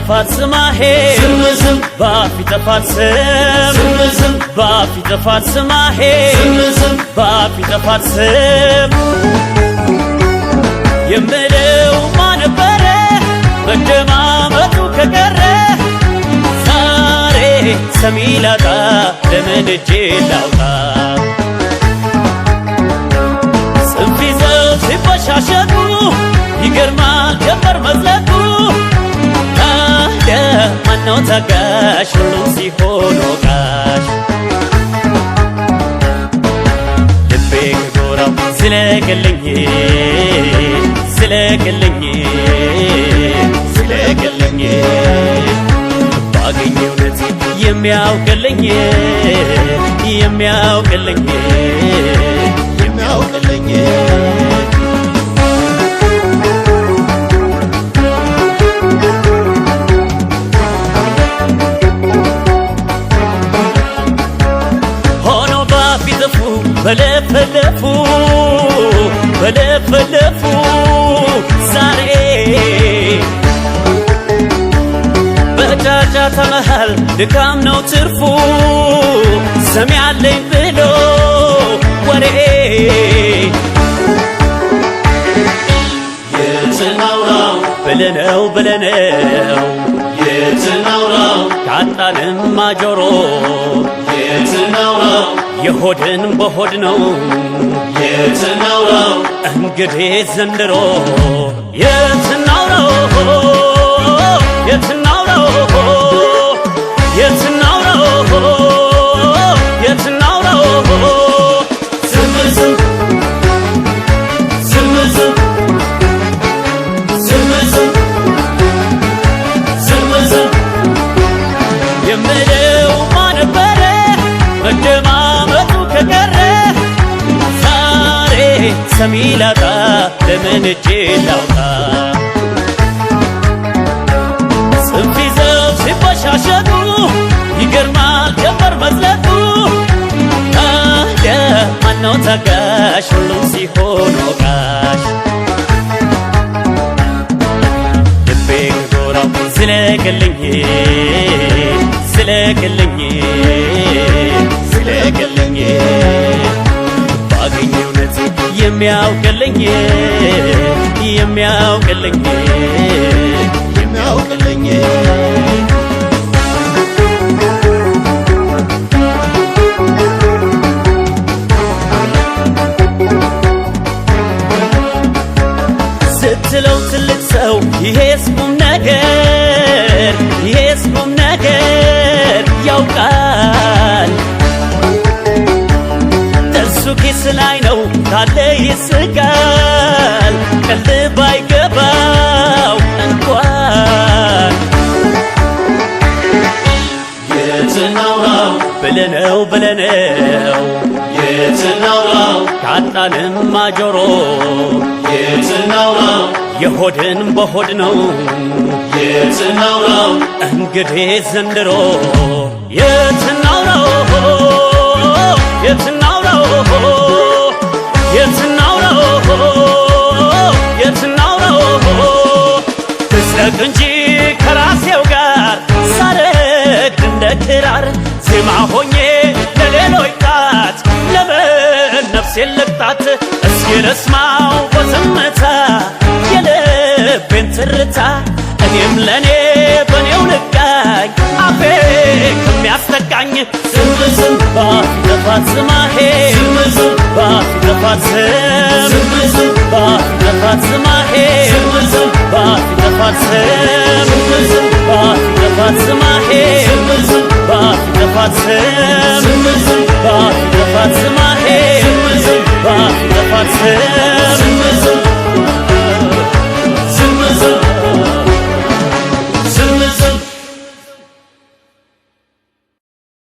ጠፋት ስማሄ ዝም ባፊ ጠፋት ዝም ባፊ ጠፋት ስማሄ ዝም ባፊ ጠፋት የምለው ማነበረ መደማመጡ ከቀረ ዛሬ ሰሚላታ ለምን እጄ ላውጣ ጽንፍ ይዘው ሲበሻሸቁ ይገርማል ጀመር መዝለቁ ታዲያ ማነው ታጋሽ ሁሉም ሲሆን ወቃሽ ልቤ ከጎራው ስለቅልኝ ባገኝ እውነት የሚያውቅልኝ ሆኖ ባፊጠፉ በለፈለፉ ዛሬ በጫጫታ መሃል ድካም ነው ትርፉ ሰሚ አለኝ ብሎ ወሬ የትናውራው ብለነው የትናውራው ካጣንማ ጆሮ የትናውራው የሆድን በሆድ ነው የትናውራው እንግዲህ ዘንድሮ የትናውራው የምለው ማነበረ መደማመጡ ከቀረ ዛሬ ሰሚላታ ለምን እጄ ላውጣ ጽንፍ ይዘው ሲበሻሸቁ ይገርማል ጀመር መዝለቁ ታዲያ ማነው ታጋሽ ሁሉም ሲሆን ወቃሽ ልቤ ከጎራው ስለቅልኝ ባገኝ እውነት የሚያውቅልኝ ስትለው ትልቅ ሰው ይሄስ ቁም ነገር ያውቃል ጥርሱ ኪስ ላይ ነው ካለ ይስቃል ቀልድ ባይገባው እንኳን የትናውራው ብለነው የትናውራው ካጣንማ ጆሮ የትናውራው የሆድን በሆድ ነው የትናውራው እንግዲህ ዘንድሮ የትናውራው ትስረቅ እንጂ ከራሴው ጋር ሳረግ እንደ ክራር ዜማ ሆኜ ለሌሎች ጣት ለምን ነፍሴን ልቅጣት እስኪ ልስማው በዝምታ የልቤን ትርታ እኔም ለኔ በኔው ልቃኝ አፌ ከሚያስጠቃኝ ዝም ባፊ ጠፋት ስማሄ ባፊ ጠፋት ባፊ ጠፋት ስማሄ ባፊ ጠፋት ባፊ ጠፋት ስማሄ ባፊ ጠፋት ባፊ ጠፋት ስማሄ ባፊ ጠፋት